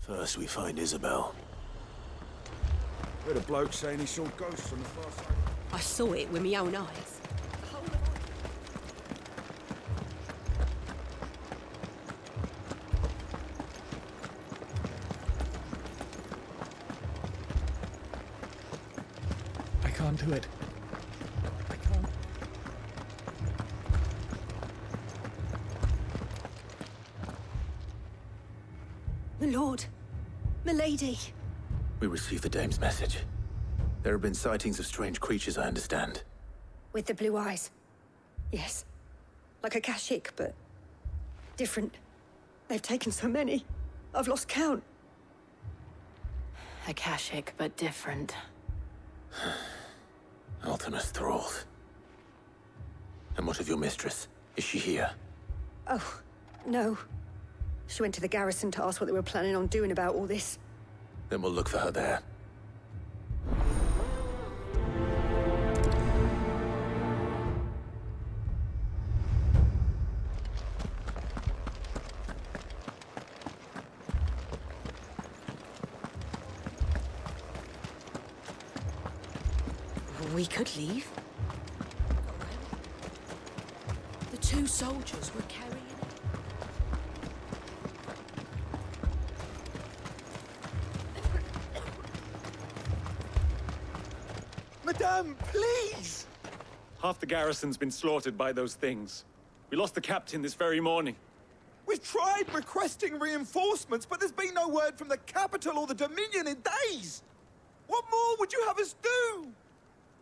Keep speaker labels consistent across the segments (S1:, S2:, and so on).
S1: First we find Isabel.
S2: Heard a bloke saying he saw ghosts on the far side.
S3: I saw it with my own eyes.
S4: I can't do it. I can't.
S3: My lord, my lady.
S1: We received the dame's message. There have been sightings of strange creatures, I understand.
S3: With the blue eyes. Yes. Like a Kashik, but different. They've taken so many. I've lost count.
S5: Akashic, but different.
S1: Ultimus thralls. And what of your mistress? Is she here?
S3: Oh, no. She went to the garrison to ask what they were planning on doing about all this.
S1: Then we'll look for her there.
S5: We could leave. The two soldiers were carrying it.
S6: Madame, please!
S4: Half the garrison's been slaughtered by those things. We lost the captain this very morning.
S6: We've tried requesting reinforcements, but there's been no word from the capital or the Dominion in days! What more would you have us do?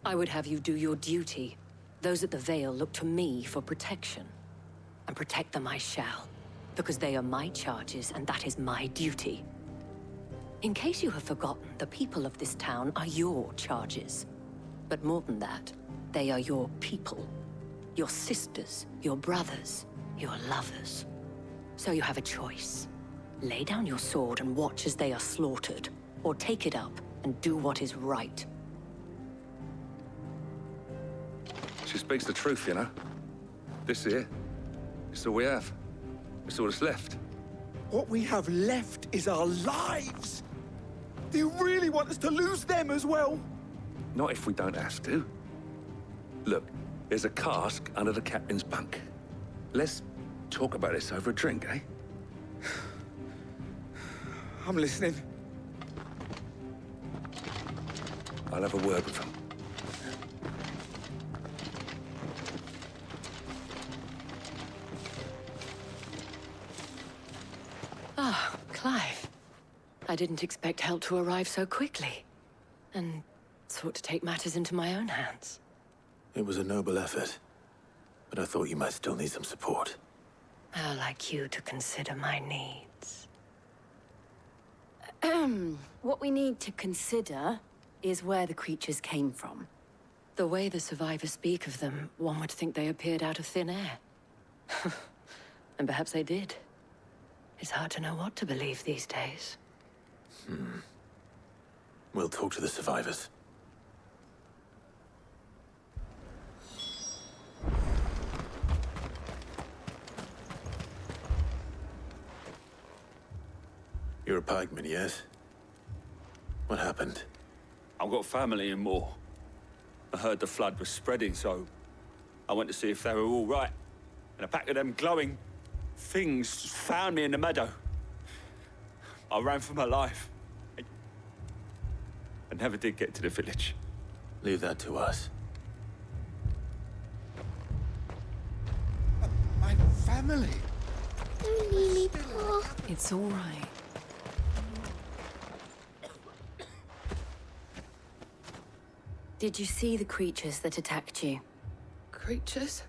S5: I would have you do your duty. Those at the Vale look to me for protection. And protect them I shall. Because they are my charges, and that is my duty. In case you have forgotten, the people of this town are your charges. But more than that, they are your people. Your sisters, your brothers, your lovers. So you have a choice. Lay down your sword and watch as they are slaughtered, or take it up and do what is right.
S7: She speaks the truth, you know. This here, it's all we have. It's all that's left.
S6: What we have left is our lives! Do you really want us to lose them as well?
S7: Not if we don't have to. Look, there's a cask under the captain's bunk. Let's talk about this over a drink, eh?
S6: I'm listening.
S7: I'll have a word with him.
S5: Ah, Clive. I didn't expect help to arrive so quickly. And sought to take matters into my own hands.
S1: It was a noble effort, but I thought you might still need some support.
S5: I'd like you to consider my needs. What we need to consider is where the creatures came from. The way the survivors speak of them, one would think they appeared out of thin air. And perhaps they did. It's hard to know what to believe these days.
S1: We'll talk to the survivors. You're a pikeman, yes? What happened?
S8: I've got family in Moor. I heard the flood was spreading, so I went to see if they were all right. And a pack of them glowing things found me in the meadow. I ran for my life. I never did get to the village.
S1: Leave that to us.
S6: My family!
S5: It's all right. Did you see the creatures that attacked you?
S9: Creatures?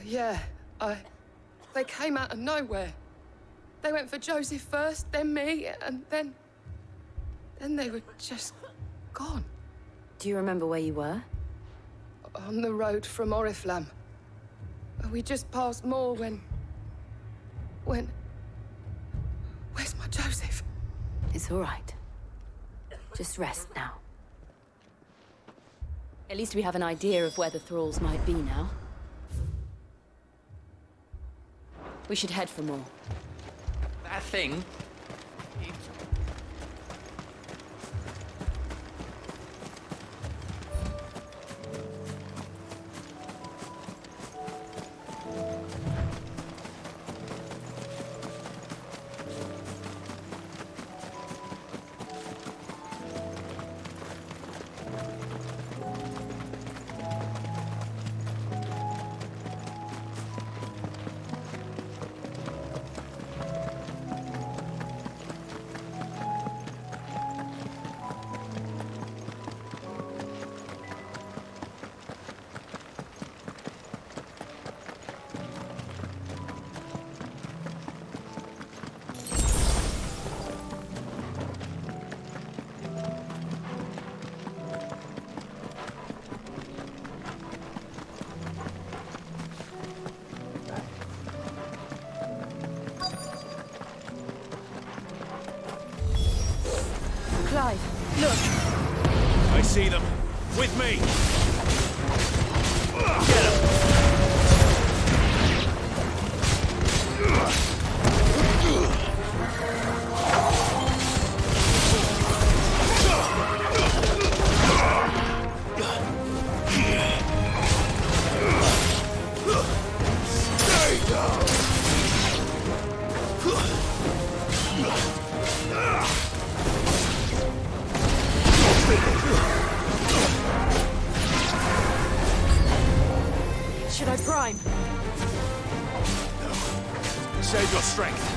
S9: Yeah, They came out of nowhere. They went for Joseph first, then me, and then they were just gone.
S5: Do you remember where you were?
S9: On the road from Oriflamme. We just passed Moor when... Where's my Joseph?
S5: It's all right. Just rest now. At least we have an idea of where the thralls might be now. We should head for more.
S10: That thing,
S5: Clive, look!
S1: I see them. With me!
S5: Should I prime?
S1: No. Save your strength.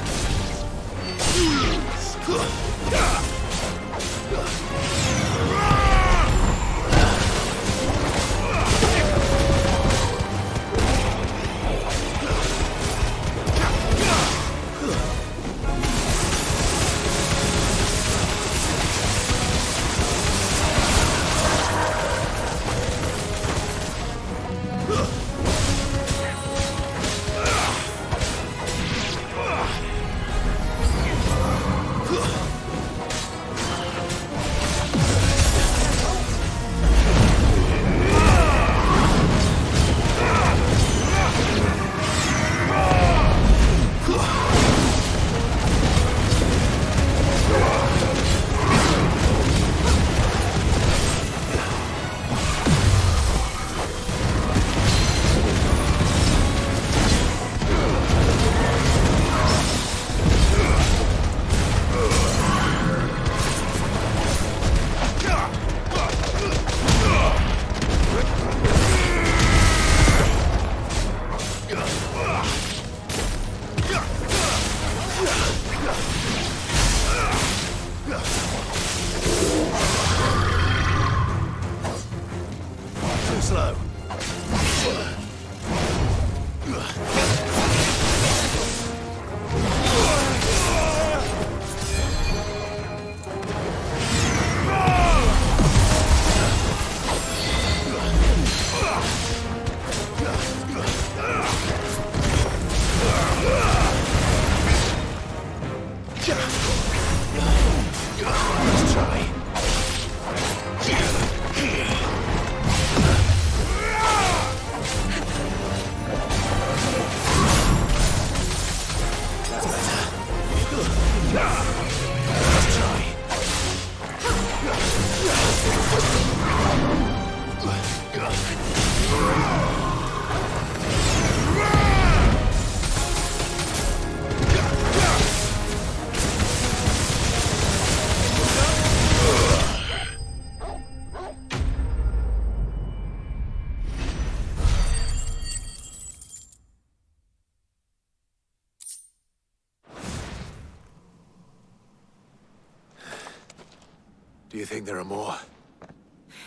S1: Do you think there are more?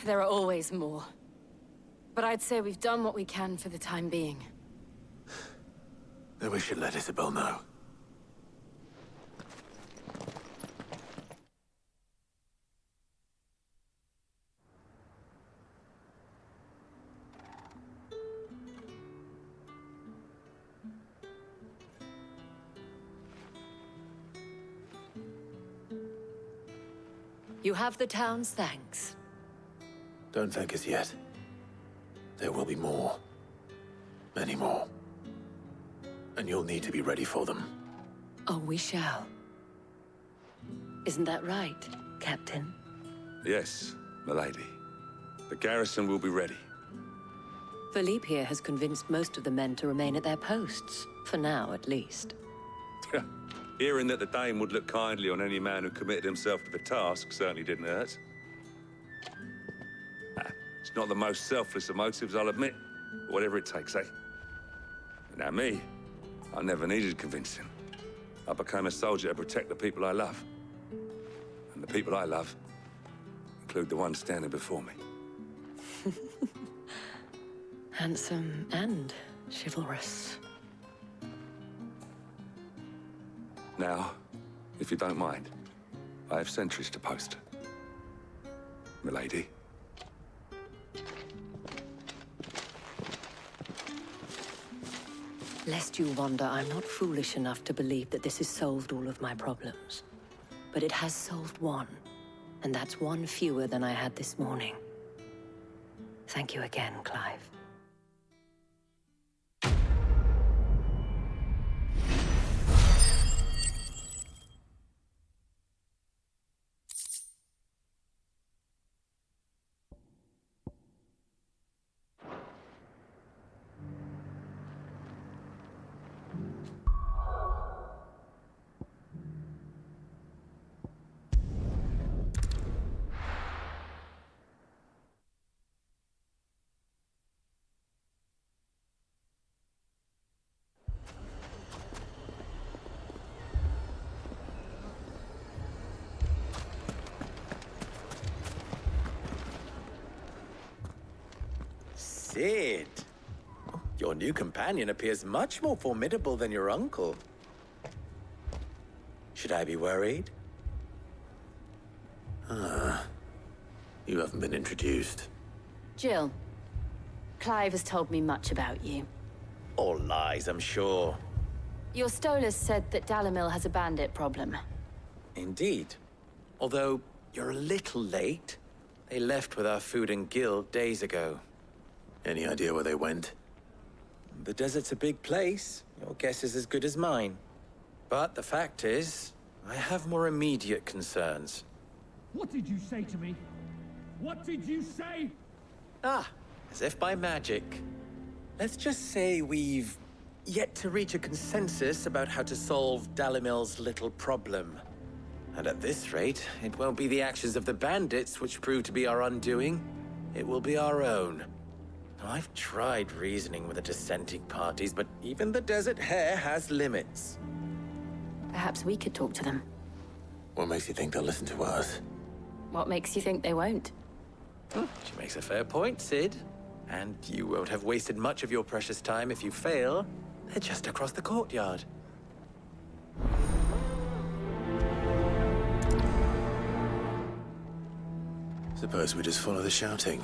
S10: There are always more. But I'd say we've done what we can for the time being.
S1: Then we should let Isabel know.
S5: You have the town's thanks.
S1: Don't thank us yet. There will be more. Many more. And you'll need to be ready for them.
S5: Oh, we shall. Isn't that right, Captain?
S7: Yes, milady. The garrison will be ready.
S5: Philippe here has convinced most of the men to remain at their posts. For now, at least.
S7: Hearing that the Dane would look kindly on any man who committed himself to the task certainly didn't hurt. It's not the most selfless of motives, I'll admit. But whatever it takes, eh? Now me, I never needed convincing. I became a soldier to protect the people I love. And the people I love include the one standing before me.
S5: Handsome and chivalrous.
S7: Now, if you don't mind, I have sentries to post. Milady.
S5: Lest you wonder, I'm not foolish enough to believe that this has solved all of my problems. But it has solved one, and that's one fewer than I had this morning. Thank you again, Clive.
S1: Sid! Your new companion appears much more formidable than your uncle. Should I be worried? You haven't been introduced.
S10: Jill, Clive has told me much about you.
S1: All lies, I'm sure.
S10: Your Stolas said that Dalimil has a bandit problem.
S1: Indeed. Although, you're a little late. They left with our food and guild days ago. Any idea where they went? The desert's a big place. Your guess is as good as mine. But the fact is, I have more immediate concerns.
S11: What did you say to me? What did you say?
S1: As if by magic. Let's just say we've yet to reach a consensus about how to solve Dalimil's little problem. And at this rate, it won't be the actions of the bandits which prove to be our undoing. It will be our own. I've tried reasoning with the dissenting parties, but even the Desert Hare has limits.
S10: Perhaps we could talk to them.
S1: What makes you think they'll listen to us?
S10: What makes you think they won't?
S1: She makes a fair point, Sid. And you won't have wasted much of your precious time if you fail. They're just across the courtyard. Suppose we just follow the shouting.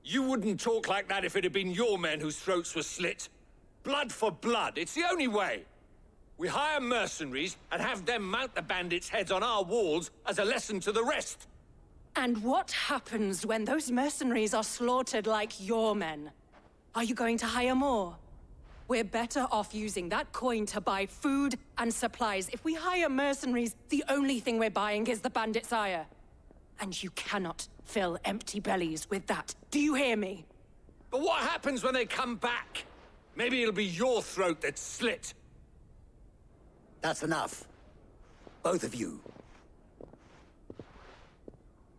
S8: You wouldn't talk like that if it had been your men whose throats were slit. Blood for blood, it's the only way. We hire mercenaries and have them mount the bandits' heads on our walls as a lesson to the rest.
S12: And what happens when those mercenaries are slaughtered like your men? Are you going to hire more? We're better off using that coin to buy food and supplies. If we hire mercenaries, the only thing we're buying is the bandits' ire. And you cannot fill empty bellies with that. Do you hear me?
S8: But what happens when they come back? Maybe it'll be your throat that's slit.
S13: That's enough. Both of you.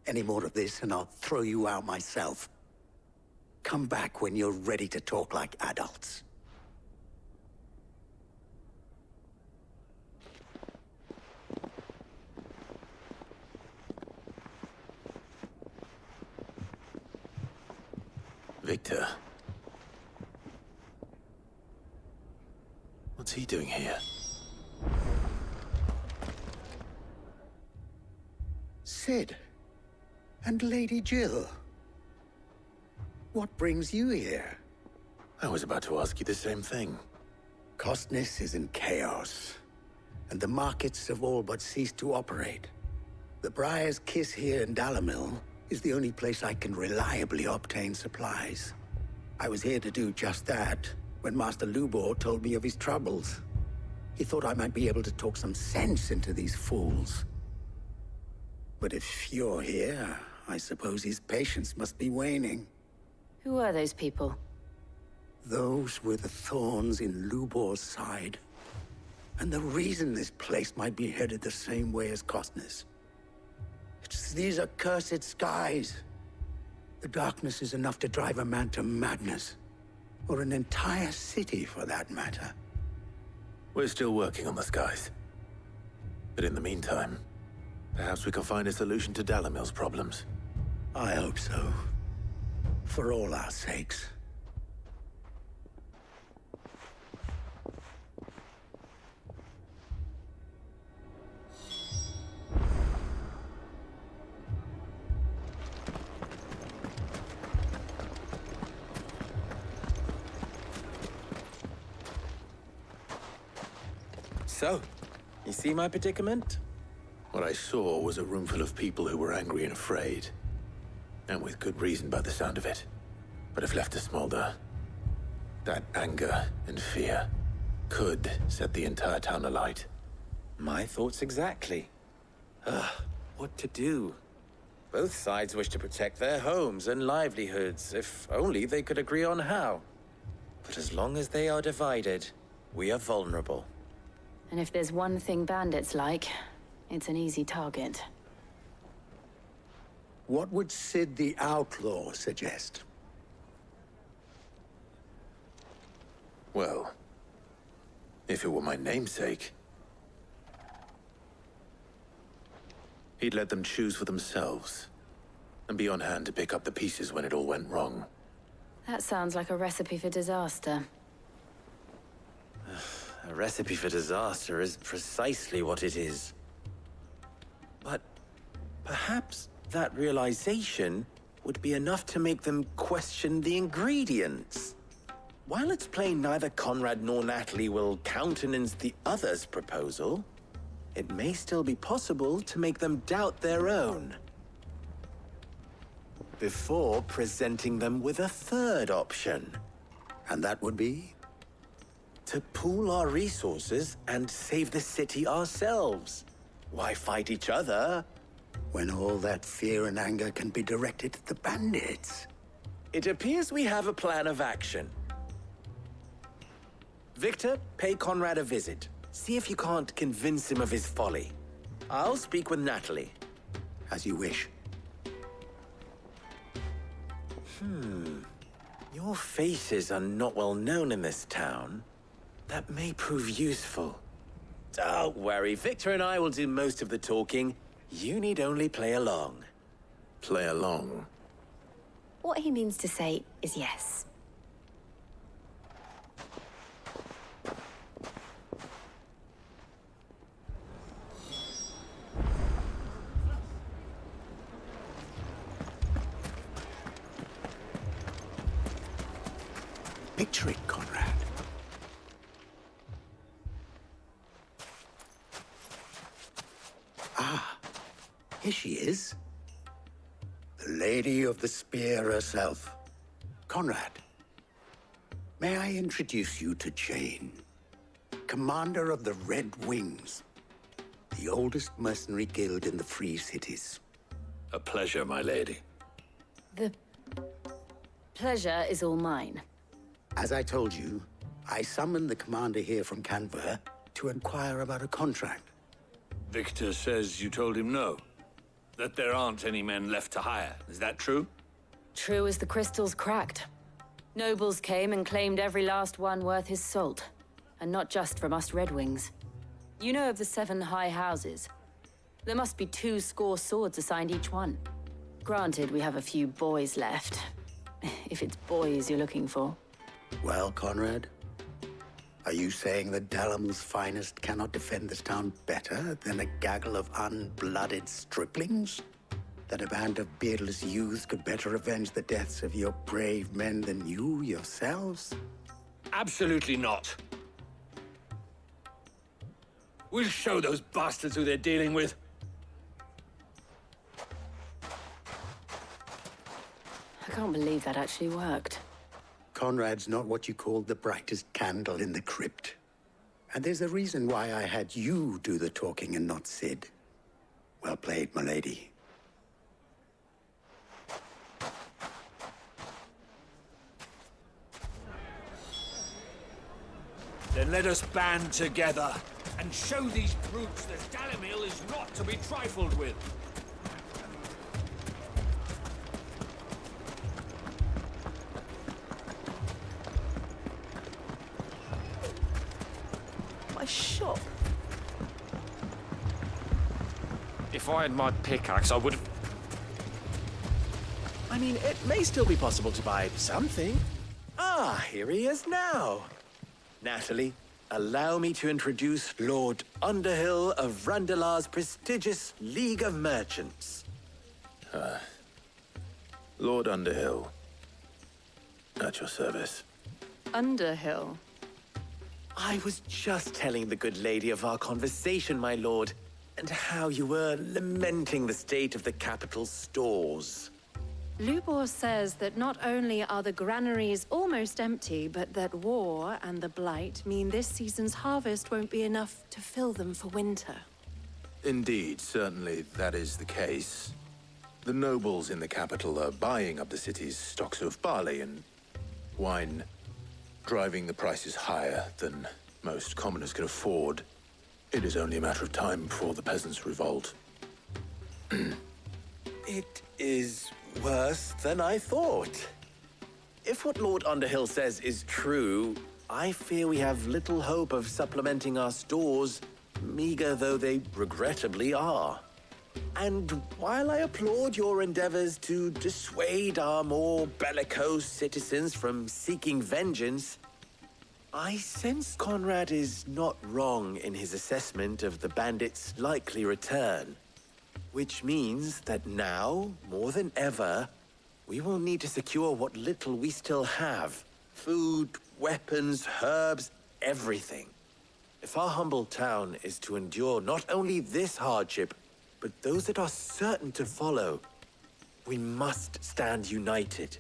S13: Any more of this and I'll throw you out myself. Come back when you're ready to talk like adults.
S1: Victor. What's he doing here?
S13: Sid. And Lady Jill. What brings you here?
S1: I was about to ask you the same thing.
S13: Costness is in chaos, and the markets have all but ceased to operate. The Briar's Kiss here in Dalimil is the only place I can reliably obtain supplies. I was here to do just that when Master Lubor told me of his troubles. He thought I might be able to talk some sense into these fools. But if you're here, I suppose his patience must be waning.
S10: Who are those people?
S13: Those were the thorns in Lubor's side. And the reason this place might be headed the same way as Costner's. It's these accursed skies. The darkness is enough to drive a man to madness. Or an entire city, for that matter.
S14: We're still working on the skies. But in the meantime, perhaps we can find a solution to Dalimil's problems.
S13: I hope so. For all our sakes.
S1: So, you see my predicament?
S14: What I saw was a room full of people who were angry and afraid. And with good reason by the sound of it. But if left to smolder, that anger and fear could set the entire town alight.
S1: My thoughts exactly. What to do? Both sides wish to protect their homes and livelihoods, if only they could agree on how. But as long as they are divided, we are vulnerable.
S10: And if there's one thing bandits like, it's an easy target.
S13: What would Sid the Outlaw suggest?
S14: Well, if it were my namesake, he'd let them choose for themselves, and be on hand to pick up the pieces when it all went wrong.
S10: That sounds like a recipe for disaster.
S1: A recipe for disaster is precisely what it is. But perhaps that realization would be enough to make them question the ingredients. While it's plain neither Conrad nor Natalie will countenance the other's proposal, it may still be possible to make them doubt their own. Before presenting them with a third option.
S13: And that would be?
S1: To pool our resources and save the city ourselves. Why fight each other?
S13: When all that fear and anger can be directed at the bandits.
S1: It appears we have a plan of action. Victor, pay Conrad a visit. See if you can't convince him of his folly. I'll speak with Natalie.
S13: As you wish.
S1: Your faces are not well known in this town. That may prove useful. Don't worry, Victor and I will do most of the talking. You need only play along.
S14: Play along?
S10: What he means to say is yes.
S13: Picture it, Conrad. Ah, here she is. The Lady of the Spear herself. Conrad, may I introduce you to Jane, commander of the Red Wings, the oldest mercenary guild in the Free Cities.
S14: A pleasure, my lady.
S10: The pleasure is all mine.
S13: As I told you, I summoned the commander here from Canver to inquire about a contract.
S7: Victor says you told him no. That there aren't any men left to hire. Is that true?
S10: True as the crystals cracked. Nobles came and claimed every last one worth his salt. And not just from us Red Wings. You know of the 7 high houses. There must be 2 swords assigned each one. Granted, we have a few boys left. If it's boys you're looking for.
S13: Well, Conrad, are you saying that Dalimil's finest cannot defend this town better than a gaggle of unblooded striplings? That a band of beardless youths could better avenge the deaths of your brave men than you yourselves?
S7: Absolutely not. We'll show those bastards who they're dealing with.
S10: can't believe that actually worked.
S13: Conrad's not what you call the brightest candle in the crypt. And there's a reason why I had you do the talking and not Sid. Well played, milady.
S11: Then let us band together and show these brutes that Dalimil is not to be trifled with.
S15: My shop.
S16: If I had my pickaxe, I would have...
S1: I mean, it may still be possible to buy something. Ah, here he is now. Natalie, allow me to introduce Lord Underhill of Randalar's prestigious League of Merchants.
S14: Lord Underhill. At your service.
S10: Underhill?
S1: I was just telling the good lady of our conversation, my lord, and how you were lamenting the state of the capital's stores.
S12: Lubor says that not only are the granaries almost empty, but that war and the Blight mean this season's harvest won't be enough to fill them for winter.
S14: Indeed, certainly that is the case. The nobles in the capital are buying up the city's stocks of barley and wine, driving the prices higher than most commoners can afford. It is only a matter of time before the peasants revolt.
S1: It is worse than I thought. If what Lord Underhill says is true, I fear we have little hope of supplementing our stores, meager though they regrettably are. And while I applaud your endeavors to dissuade our more bellicose citizens from seeking vengeance, I sense Conrad is not wrong in his assessment of the bandits' likely return. Which means that now, more than ever, we will need to secure what little we still have. Food, weapons, herbs, everything. If our humble town is to endure not only this hardship, but those that are certain to follow, we must stand united.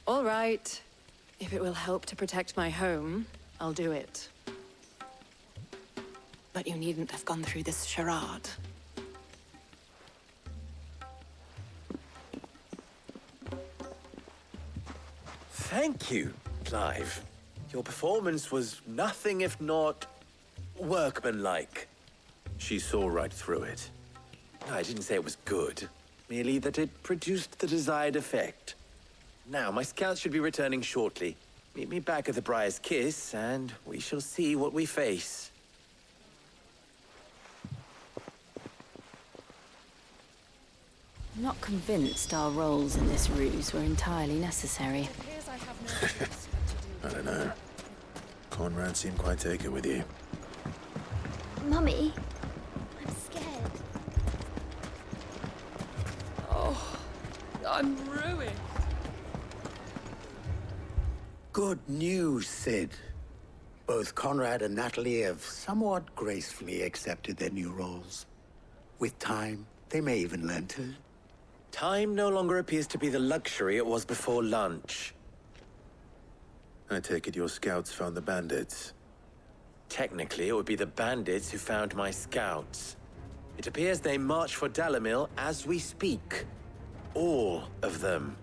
S12: All right. If it will help to protect my home, I'll do it. But you needn't have gone through this charade.
S1: Thank you, Clive. Your performance was nothing if not workmanlike.
S14: She saw right through it.
S1: I didn't say it was good, merely that it produced the desired effect. Now, my scouts should be returning shortly. Meet me back at the Briar's Kiss, and we shall see what we face.
S10: I'm not convinced our roles in this ruse were entirely necessary.
S14: I don't know. Conrad seemed quite taken with you.
S15: Mummy, I'm scared.
S9: Oh, I'm ruined.
S13: Good news, Sid. Both Conrad and Natalie have somewhat gracefully accepted their new roles. With time, they may even learn to.
S1: Time no longer appears to be the luxury it was before lunch.
S14: I take it your scouts found the bandits.
S1: Technically, it would be the bandits who found my scouts. It appears they march for Dalimil as we speak. All of them.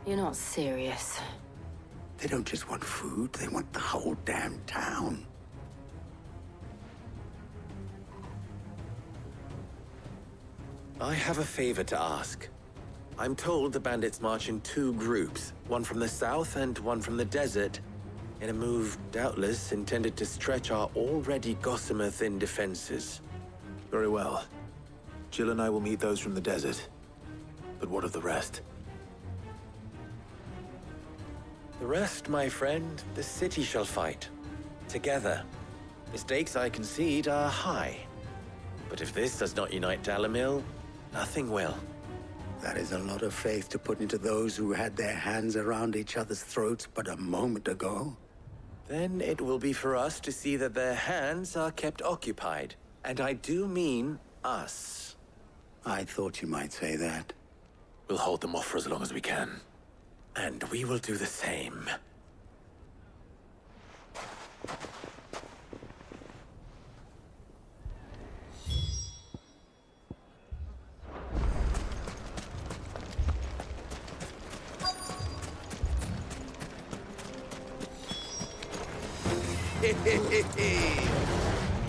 S10: You're not serious.
S13: They don't just want food, they want the whole damn town.
S1: I have a favor to ask. I'm told the bandits march in two groups, one from the south and one from the desert, in a move doubtless intended to stretch our already gossamer-thin defenses.
S14: Very well. Jill and I will meet those from the desert. But what of the rest?
S1: The rest, my friend, the city shall fight. Together. The stakes, I concede, are high. But if this does not unite Dalimil, nothing will.
S13: That is a lot of faith to put into those who had their hands around each other's throats but a moment ago.
S1: Then it will be for us to see that their hands are kept occupied. And I do mean us.
S13: I thought you might say that.
S14: We'll hold them off for as long as we can.
S1: And we will do the same.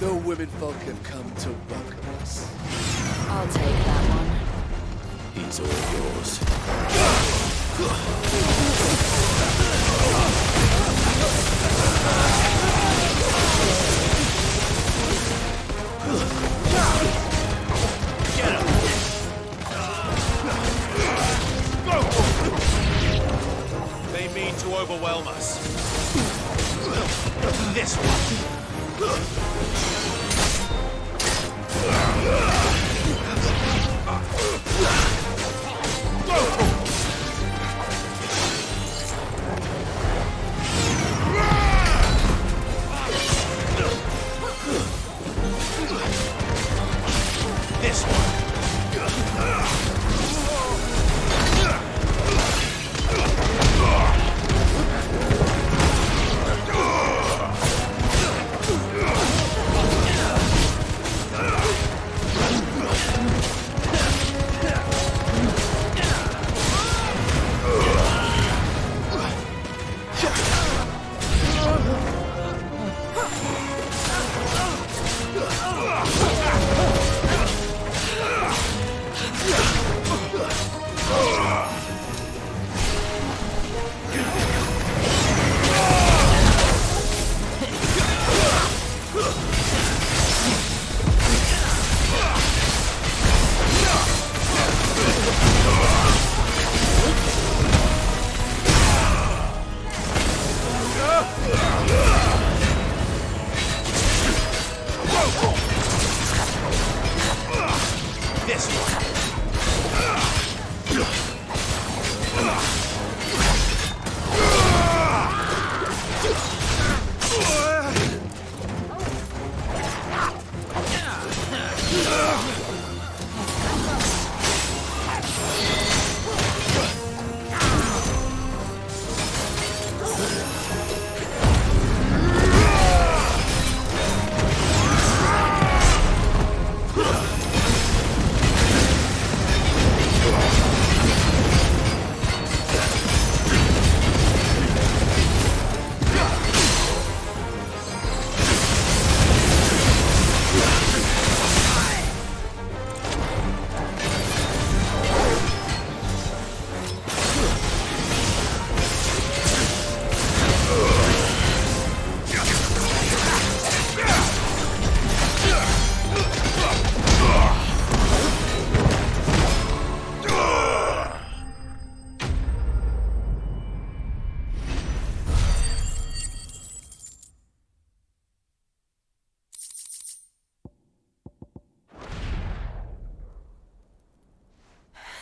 S17: The women folk have come to welcome us.
S10: I'll take that one.
S14: He's all yours.
S11: Get him! They mean to overwhelm us. This one. This one.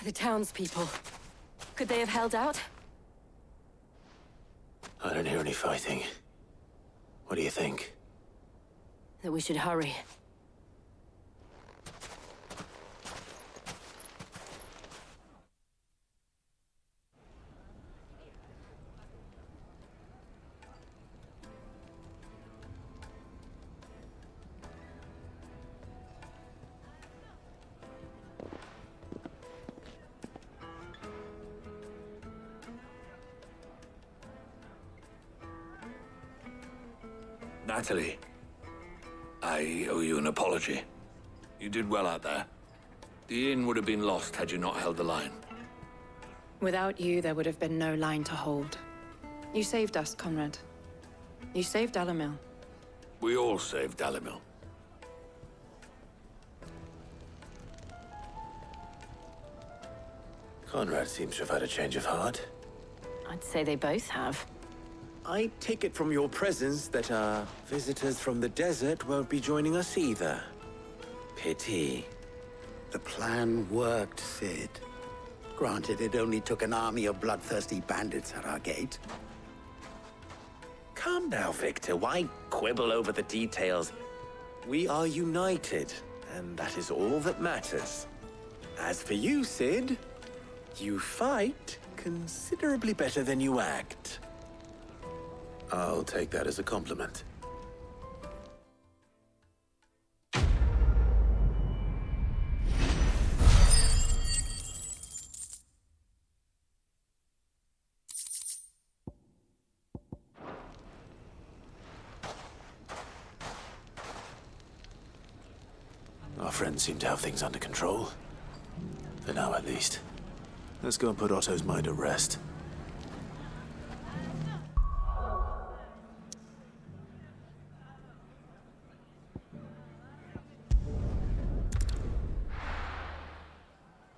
S10: The townspeople. Could they have held out?
S14: I don't hear any fighting. What do you think?
S10: That we should hurry.
S11: Natalie, I owe you an apology. You did well out there. The inn would have been lost had you not held the line.
S12: Without you, there would have been no line to hold. You saved us, Conrad. You saved Dalimil.
S11: We all saved Dalimil.
S14: Conrad seems to have had a change of heart.
S10: I'd say they both have.
S1: I take it from your presence that our visitors from the desert won't be joining us either. Pity.
S13: The plan worked, Sid. Granted, it only took an army of bloodthirsty bandits at our gate.
S1: Calm now, Victor. Why quibble over the details? We are united, and that is all that matters. As for you, Sid, You fight considerably better than you act.
S14: I'll take that as a compliment. Our friends seem to have things under control. For now, at least. Let's go and put Otto's mind at rest.